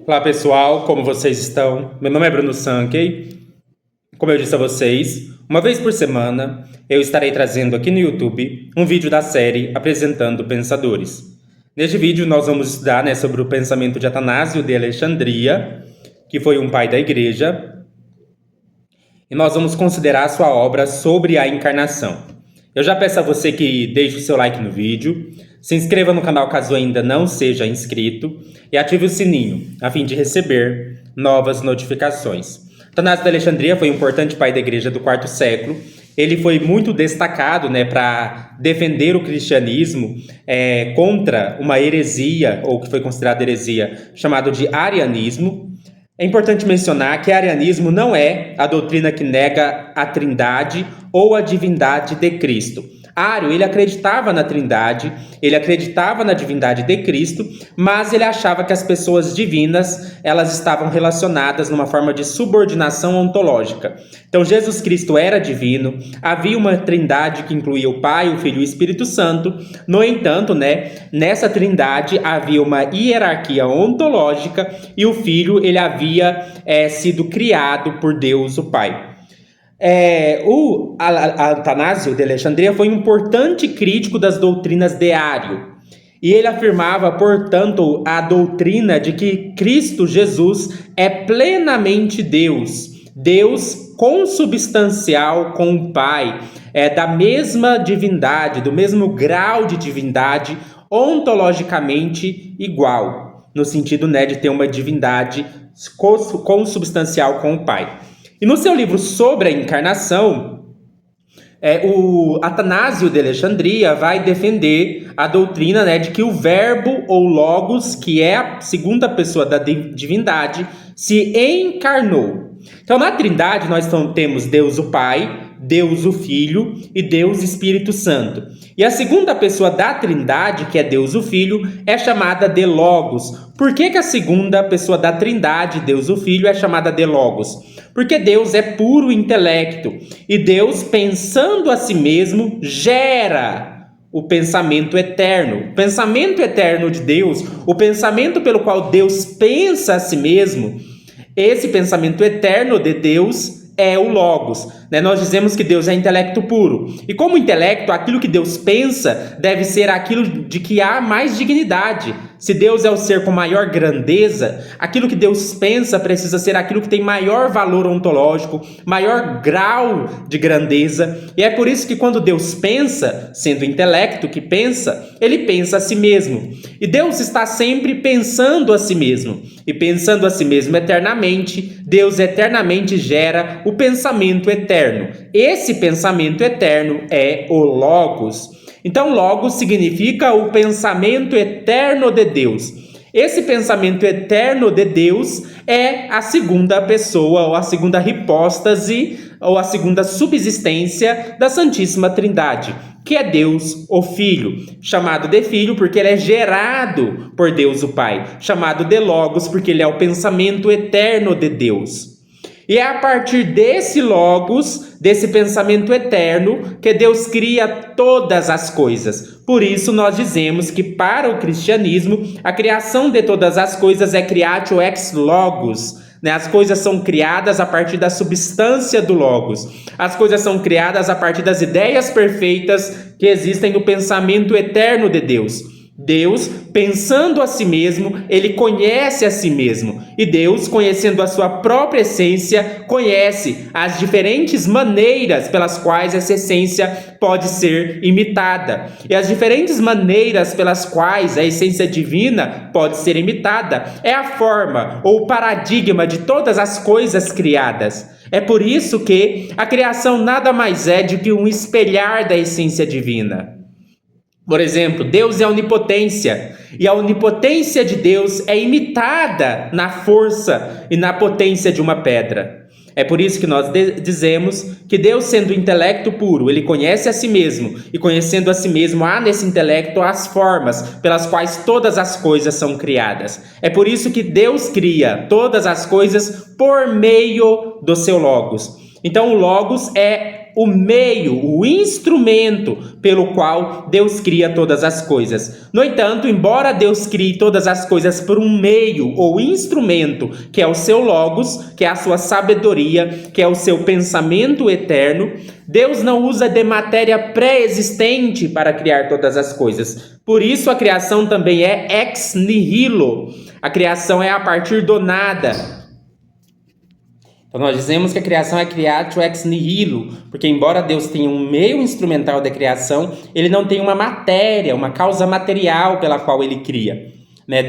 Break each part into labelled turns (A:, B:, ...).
A: Olá pessoal, como vocês estão? Meu nome é Bruno Sankey. Como eu disse a vocês, uma vez por semana eu estarei trazendo aqui no YouTube um vídeo da série Apresentando Pensadores. Neste vídeo nós vamos estudar sobre o pensamento de Atanásio de Alexandria, que foi um pai da igreja, e nós vamos considerar sua obra sobre a encarnação. Eu já peço a você que deixe o seu like no vídeo, se inscreva no canal caso ainda não seja inscrito e ative o sininho, a fim de receber novas notificações. Atanásio de Alexandria foi um importante pai da igreja do quarto século. Ele foi muito destacado para defender o cristianismo contra uma heresia, ou que foi considerada heresia, chamado de arianismo. É importante mencionar que arianismo não é a doutrina que nega a trindade ou a divindade de Cristo. Ário, ele acreditava na trindade, ele acreditava na divindade de Cristo, mas ele achava que as pessoas divinas, elas estavam relacionadas numa forma de subordinação ontológica. Então, Jesus Cristo era divino, havia uma trindade que incluía o Pai, o Filho e o Espírito Santo. No entanto, nessa trindade havia uma hierarquia ontológica e o Filho, ele havia sido criado por Deus, o Pai. O Atanásio de Alexandria foi um importante crítico das doutrinas de Ário. E ele afirmava, portanto, a doutrina de que Cristo Jesus é plenamente Deus. Deus consubstancial com o Pai, da mesma divindade, do mesmo grau de divindade, ontologicamente igual, no sentido de ter uma divindade consubstancial com o Pai. E no seu livro sobre a encarnação, o Atanásio de Alexandria vai defender a doutrina de que o verbo ou logos, que é a segunda pessoa da divindade, se encarnou. Então, na trindade, nós temos Deus o Pai, Deus o Filho e Deus Espírito Santo. E a segunda pessoa da trindade, que é Deus o Filho, é chamada de Logos. Por que a segunda pessoa da trindade, Deus o Filho, é chamada de Logos? Porque Deus é puro intelecto. E Deus, pensando a si mesmo, gera o pensamento eterno. O pensamento eterno de Deus, o pensamento pelo qual Deus pensa a si mesmo, esse pensamento eterno de Deus é o Logos. Nós dizemos que Deus é intelecto puro. E como intelecto, aquilo que Deus pensa deve ser aquilo de que há mais dignidade. Se Deus é o ser com maior grandeza, aquilo que Deus pensa precisa ser aquilo que tem maior valor ontológico, maior grau de grandeza. E é por isso que quando Deus pensa, sendo intelecto que pensa, ele pensa a si mesmo. E Deus está sempre pensando a si mesmo. E pensando a si mesmo eternamente, Deus eternamente gera o pensamento eterno. Esse pensamento eterno é o Logos. Então, Logos significa o pensamento eterno de Deus. Esse pensamento eterno de Deus é a segunda pessoa, ou a segunda hipóstase, ou a segunda subsistência da Santíssima Trindade, que é Deus, o Filho, chamado de Filho porque ele é gerado por Deus o Pai, chamado de Logos porque ele é o pensamento eterno de Deus. E é a partir desse Logos, desse pensamento eterno, que Deus cria todas as coisas. Por isso nós dizemos que para o cristianismo, a criação de todas as coisas é creatio ex Logos. As coisas são criadas a partir da substância do Logos. As coisas são criadas a partir das ideias perfeitas que existem no pensamento eterno de Deus. Deus, pensando a si mesmo, ele conhece a si mesmo. E Deus, conhecendo a sua própria essência, conhece as diferentes maneiras pelas quais essa essência pode ser imitada. E as diferentes maneiras pelas quais a essência divina pode ser imitada é a forma ou paradigma de todas as coisas criadas. É por isso que a criação nada mais é do que um espelhar da essência divina. Por exemplo, Deus é onipotência, e a onipotência de Deus é imitada na força e na potência de uma pedra. É por isso que nós dizemos que Deus, sendo intelecto puro, ele conhece a si mesmo, e conhecendo a si mesmo, há nesse intelecto as formas pelas quais todas as coisas são criadas. É por isso que Deus cria todas as coisas por meio do seu Logos. Então o Logos é o meio, o instrumento pelo qual Deus cria todas as coisas. No entanto, embora Deus crie todas as coisas por um meio ou instrumento, que é o seu logos, que é a sua sabedoria, que é o seu pensamento eterno, Deus não usa de matéria pré-existente para criar todas as coisas. Por isso a criação também é ex nihilo. A criação é a partir do nada. Então nós dizemos que a criação é creatio ex nihilo, porque embora Deus tenha um meio instrumental da criação, ele não tem uma matéria, uma causa material pela qual ele cria.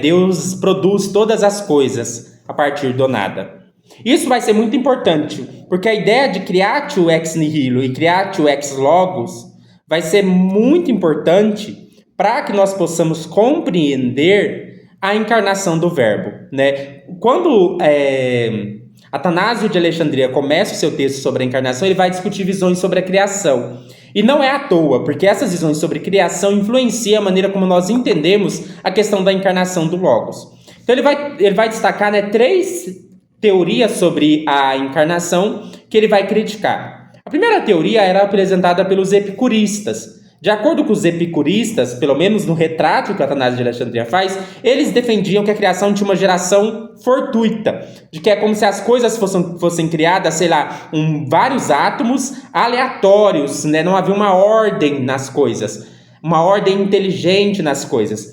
A: Deus produz todas as coisas a partir do nada. Isso vai ser muito importante, porque a ideia de creatio ex nihilo e creatio ex logos vai ser muito importante para que nós possamos compreender a encarnação do Verbo. Quando Atanásio de Alexandria começa o seu texto sobre a encarnação, ele vai discutir visões sobre a criação. E não é à toa, porque essas visões sobre criação influenciam a maneira como nós entendemos a questão da encarnação do Logos. Então ele vai destacar 3 teorias sobre a encarnação que ele vai criticar. A primeira teoria era apresentada pelos epicuristas. De acordo com os epicuristas, pelo menos no retrato que Atanásio de Alexandria faz, eles defendiam que a criação tinha uma geração fortuita, de que é como se as coisas fossem criadas, vários átomos aleatórios, não havia uma ordem nas coisas, uma ordem inteligente nas coisas.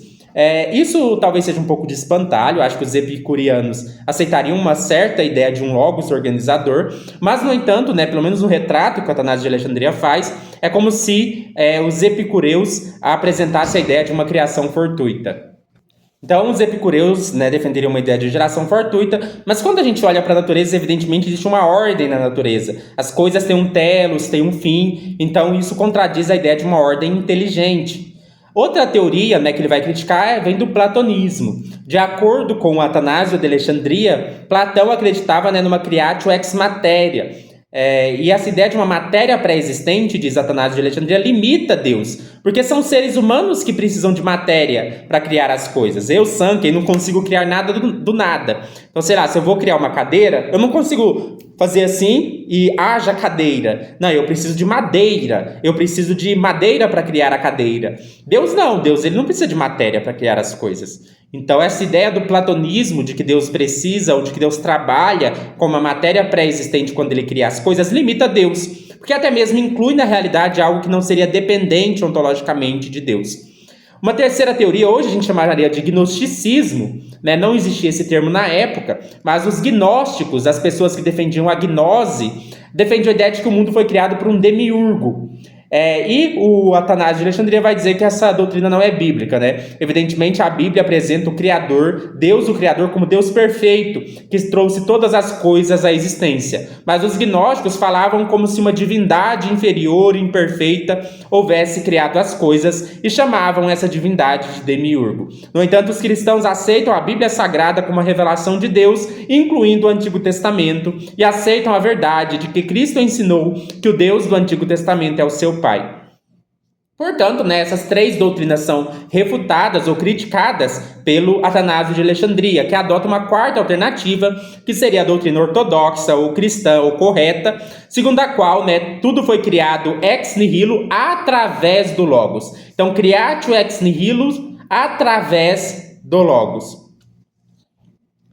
A: Isso talvez seja um pouco de espantalho, acho que os epicurianos aceitariam uma certa ideia de um logos organizador, mas, no entanto, pelo menos no retrato que Atanásio de Alexandria faz, é como se os epicureus apresentassem a ideia de uma criação fortuita. Então, os epicureus defenderiam uma ideia de geração fortuita, mas quando a gente olha para a natureza, evidentemente existe uma ordem na natureza. As coisas têm um telos, têm um fim, então isso contradiz a ideia de uma ordem inteligente. Outra teoria que ele vai criticar vem do platonismo. De acordo com Atanásio de Alexandria, Platão acreditava numa creatio ex materia. E essa ideia de uma matéria pré-existente, diz Atanásio de Alexandria, limita Deus, porque são seres humanos que precisam de matéria para criar as coisas. Eu, Sankey, não consigo criar nada do nada. Então, se eu vou criar uma cadeira, eu não consigo fazer assim e haja cadeira. Não, eu preciso de madeira. Eu preciso de madeira para criar a cadeira. Deus não. Deus ele não precisa de matéria para criar as coisas. Então, essa ideia do platonismo de que Deus precisa ou de que Deus trabalha com uma matéria pré-existente quando ele cria as coisas, limita Deus. Porque até mesmo inclui na realidade algo que não seria dependente ontologicamente de Deus. Uma terceira teoria, hoje a gente chamaria de gnosticismo, não existia esse termo na época, mas os gnósticos, as pessoas que defendiam a gnose, defendiam a ideia de que o mundo foi criado por um demiurgo. E o Atanásio de Alexandria vai dizer que essa doutrina não é bíblica, Evidentemente, a Bíblia apresenta o Criador, Deus o Criador, como Deus perfeito, que trouxe todas as coisas à existência. Mas os gnósticos falavam como se uma divindade inferior, imperfeita, houvesse criado as coisas e chamavam essa divindade de demiurgo. No entanto, os cristãos aceitam a Bíblia Sagrada como uma revelação de Deus, incluindo o Antigo Testamento, e aceitam a verdade de que Cristo ensinou que o Deus do Antigo Testamento é o seu Pai. Portanto, essas 3 doutrinas são refutadas ou criticadas pelo Atanásio de Alexandria, que adota uma 4ª alternativa, que seria a doutrina ortodoxa ou cristã ou correta, segundo a qual tudo foi criado ex nihilo através do Logos. Então, creatio ex nihilo através do Logos.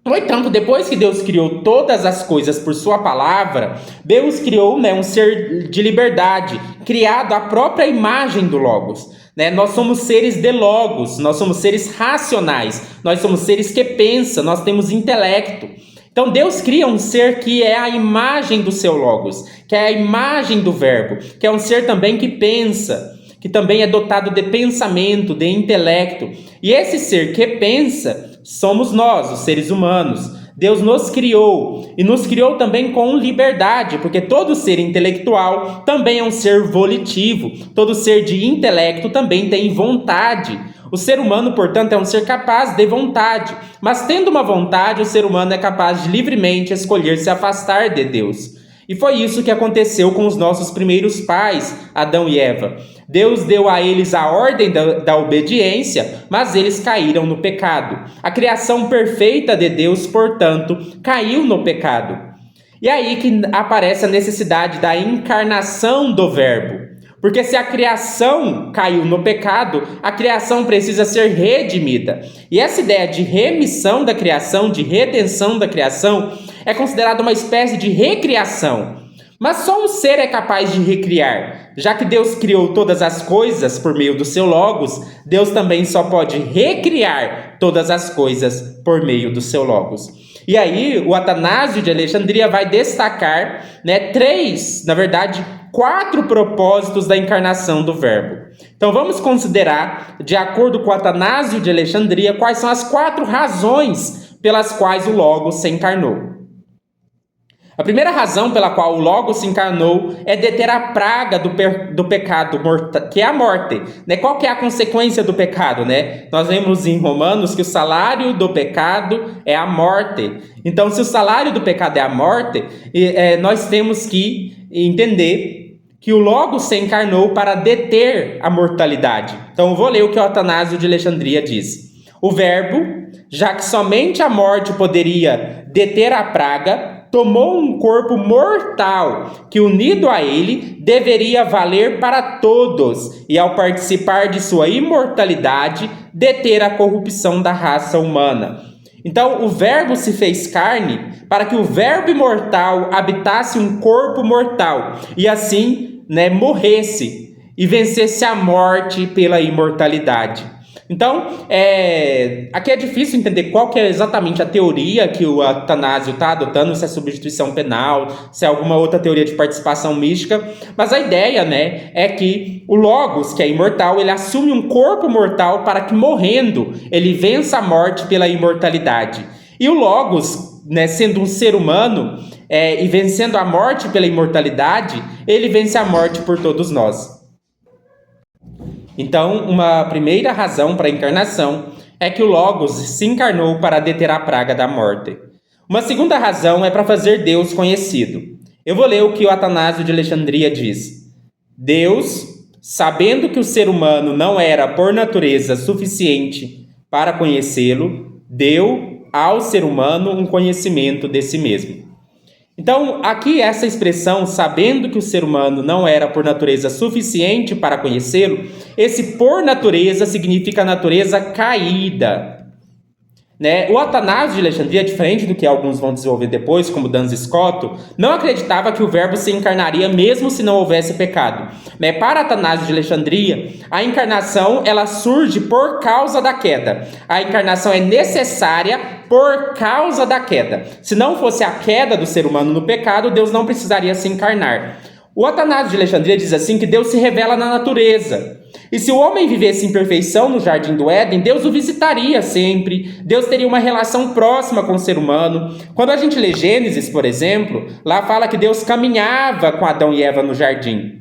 A: No entanto, depois que Deus criou todas as coisas por sua palavra, Deus criou um ser de liberdade, criado à própria imagem do Logos. Nós somos seres de Logos, nós somos seres racionais, nós somos seres que pensam, nós temos intelecto. Então Deus cria um ser que é a imagem do seu Logos, que é a imagem do Verbo, que é um ser também que pensa, que também é dotado de pensamento, de intelecto. E esse ser que pensa somos nós, os seres humanos. Deus nos criou e nos criou também com liberdade, porque todo ser intelectual também é um ser volitivo, todo ser de intelecto também tem vontade. O ser humano, portanto, é um ser capaz de vontade, mas tendo uma vontade, o ser humano é capaz de livremente escolher se afastar de Deus. E foi isso que aconteceu com os nossos primeiros pais, Adão e Eva. Deus deu a eles a ordem da obediência, mas eles caíram no pecado. A criação perfeita de Deus, portanto, caiu no pecado. E aí que aparece a necessidade da encarnação do Verbo. Porque se a criação caiu no pecado, a criação precisa ser redimida. E essa ideia de remissão da criação, de redenção da criação, é considerada uma espécie de recriação. Mas só um ser é capaz de recriar. Já que Deus criou todas as coisas por meio do seu Logos, Deus também só pode recriar todas as coisas por meio do seu Logos. E aí, o Atanásio de Alexandria vai destacar, quatro propósitos da encarnação do Verbo. Então, vamos considerar, de acordo com o Atanásio de Alexandria, quais são as 4 razões pelas quais o Logos se encarnou. A primeira razão pela qual o Logos se encarnou é deter a praga do pecado, que é a morte. Qual que é a consequência do pecado? Nós lemos em Romanos que o salário do pecado é a morte. Então, se o salário do pecado é a morte, nós temos que entender que o Logos se encarnou para deter a mortalidade. Então, eu vou ler o que o Atanásio de Alexandria diz. O Verbo, já que somente a morte poderia deter a praga, tomou um corpo mortal que, unido a ele, deveria valer para todos e, ao participar de sua imortalidade, deter a corrupção da raça humana. Então, o Verbo se fez carne para que o Verbo imortal habitasse um corpo mortal e, assim, morresse e vencesse a morte pela imortalidade. Então, aqui é difícil entender qual que é exatamente a teoria que o Atanásio está adotando, se é substituição penal, se é alguma outra teoria de participação mística, mas a ideia, é que o Logos, que é imortal, ele assume um corpo mortal para que, morrendo, ele vença a morte pela imortalidade. E o Logos, sendo um ser humano e vencendo a morte pela imortalidade, ele vence a morte por todos nós. Então, uma primeira razão para a encarnação é que o Logos se encarnou para deter a praga da morte. Uma segunda razão é para fazer Deus conhecido. Eu vou ler o que o Atanásio de Alexandria diz. Deus, sabendo que o ser humano não era por natureza suficiente para conhecê-lo, deu ao ser humano um conhecimento de si mesmo. Então, aqui essa expressão, sabendo que o ser humano não era por natureza suficiente para conhecê-lo, esse por natureza significa natureza caída. O Atanásio de Alexandria, diferente do que alguns vão desenvolver depois, como Duns Scoto, não acreditava que o Verbo se encarnaria mesmo se não houvesse pecado. Para Atanásio de Alexandria, a encarnação ela surge por causa da queda. A encarnação é necessária por causa da queda. Se não fosse a queda do ser humano no pecado, Deus não precisaria se encarnar. O Atanásio de Alexandria diz assim que Deus se revela na natureza. E se o homem vivesse em perfeição no Jardim do Éden, Deus o visitaria sempre. Deus teria uma relação próxima com o ser humano. Quando a gente lê Gênesis, por exemplo, lá fala que Deus caminhava com Adão e Eva no jardim.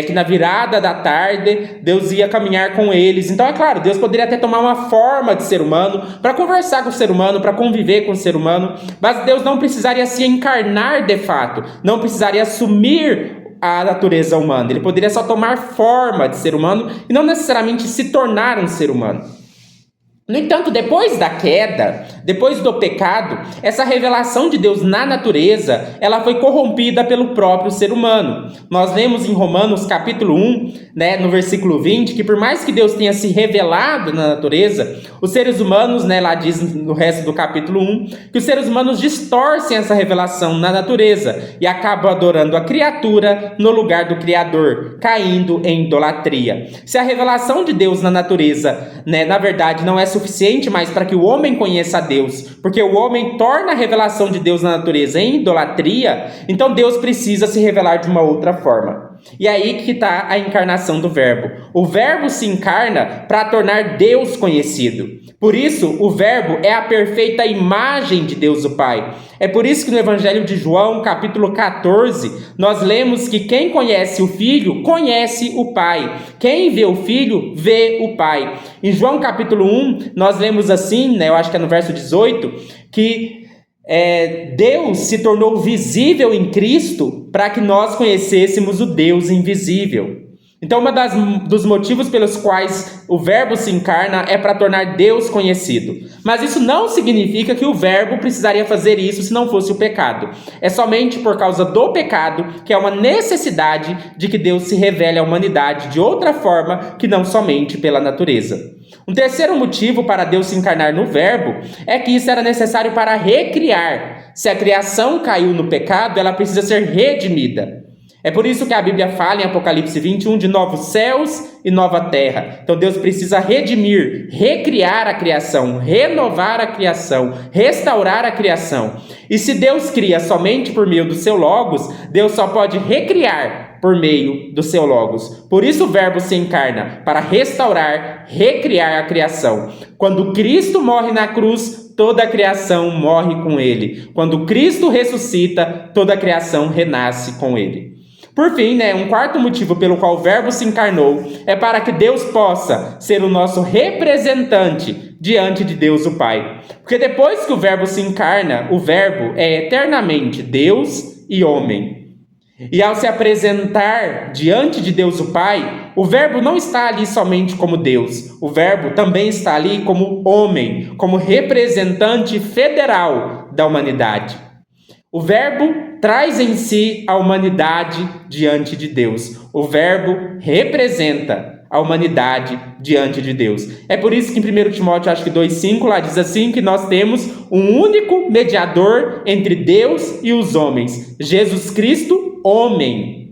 A: Que na virada da tarde, Deus ia caminhar com eles. Então, é claro, Deus poderia até tomar uma forma de ser humano, para conversar com o ser humano, para conviver com o ser humano. Mas Deus não precisaria se encarnar de fato. Não precisaria assumir a natureza humana. Ele poderia só tomar forma de ser humano e não necessariamente se tornar um ser humano. No entanto, depois da queda, depois do pecado, essa revelação de Deus na natureza, ela foi corrompida pelo próprio ser humano. Nós lemos em Romanos capítulo 1, no versículo 20, que por mais que Deus tenha se revelado na natureza, os seres humanos, lá diz no resto do capítulo 1, que os seres humanos distorcem essa revelação na natureza e acabam adorando a criatura no lugar do Criador, caindo em idolatria. Se a revelação de Deus na natureza, na verdade, não é suficiente mais para que o homem conheça a Deus, porque o homem torna a revelação de Deus na natureza em idolatria, então Deus precisa se revelar de uma outra forma. E aí que está a encarnação do Verbo. O Verbo se encarna para tornar Deus conhecido. Por isso, o Verbo é a perfeita imagem de Deus o Pai. É por isso que no Evangelho de João, capítulo 14, nós lemos que quem conhece o Filho, conhece o Pai. Quem vê o Filho, vê o Pai. Em João, capítulo 1, nós lemos assim, eu acho que é no verso 18, que Deus se tornou visível em Cristo para que nós conhecêssemos o Deus invisível. Então, dos motivos pelos quais o Verbo se encarna é para tornar Deus conhecido. Mas isso não significa que o Verbo precisaria fazer isso se não fosse o pecado. É somente por causa do pecado que é uma necessidade de que Deus se revele à humanidade de outra forma que não somente pela natureza. Um terceiro motivo para Deus se encarnar no Verbo é que isso era necessário para recriar. Se a criação caiu no pecado, ela precisa ser redimida. É por isso que a Bíblia fala em Apocalipse 21 de novos céus e nova terra. Então Deus precisa redimir, recriar a criação, renovar a criação, restaurar a criação. E se Deus cria somente por meio do seu Logos, Deus só pode recriar por meio do seu Logos. Por isso o Verbo se encarna, para restaurar, recriar a criação. Quando Cristo morre na cruz, toda a criação morre com ele. Quando Cristo ressuscita, toda a criação renasce com ele. Por fim, um quarto motivo pelo qual o Verbo se encarnou é para que Deus possa ser o nosso representante diante de Deus o Pai. Porque depois que o Verbo se encarna, o Verbo é eternamente Deus e homem. E ao se apresentar diante de Deus o Pai, o Verbo não está ali somente como Deus. O Verbo também está ali como homem, como representante federal da humanidade. O Verbo traz em si a humanidade diante de Deus. O Verbo representa a humanidade diante de Deus. É por isso que em 1 Timóteo, acho que 2,5, lá diz assim, que nós temos um único mediador entre Deus e os homens, Jesus Cristo, homem.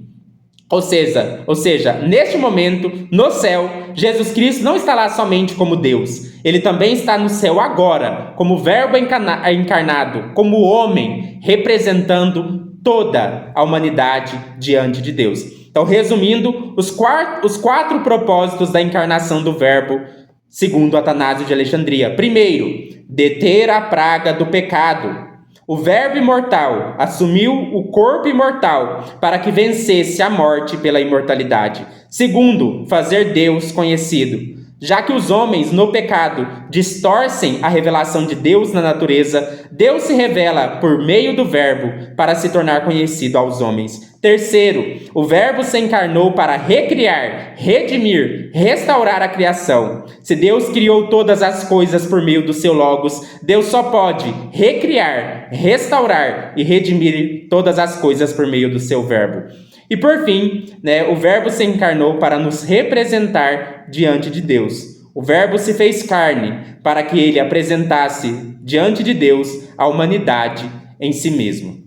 A: Ou seja, neste momento, no céu, Jesus Cristo não está lá somente como Deus. Ele também está no céu agora, como Verbo encarnado, como homem, representando toda a humanidade diante de Deus. Então, resumindo, os quatro propósitos da encarnação do Verbo, segundo Atanásio de Alexandria. Primeiro, deter a praga do pecado. O Verbo imortal assumiu o corpo imortal para que vencesse a morte pela imortalidade. Segundo, fazer Deus conhecido. Já que os homens, no pecado, distorcem a revelação de Deus na natureza, Deus se revela por meio do Verbo para se tornar conhecido aos homens. Terceiro, o Verbo se encarnou para recriar, redimir, restaurar a criação. Se Deus criou todas as coisas por meio do seu Logos, Deus só pode recriar, restaurar e redimir todas as coisas por meio do seu Verbo. E por fim, o Verbo se encarnou para nos representar diante de Deus. O Verbo se fez carne para que ele apresentasse diante de Deus a humanidade em si mesmo.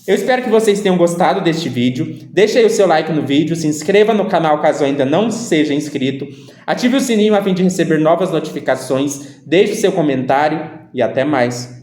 A: Eu espero que vocês tenham gostado deste vídeo. Deixe aí o seu like no vídeo, se inscreva no canal caso ainda não seja inscrito, ative o sininho a fim de receber novas notificações, deixe o seu comentário e até mais.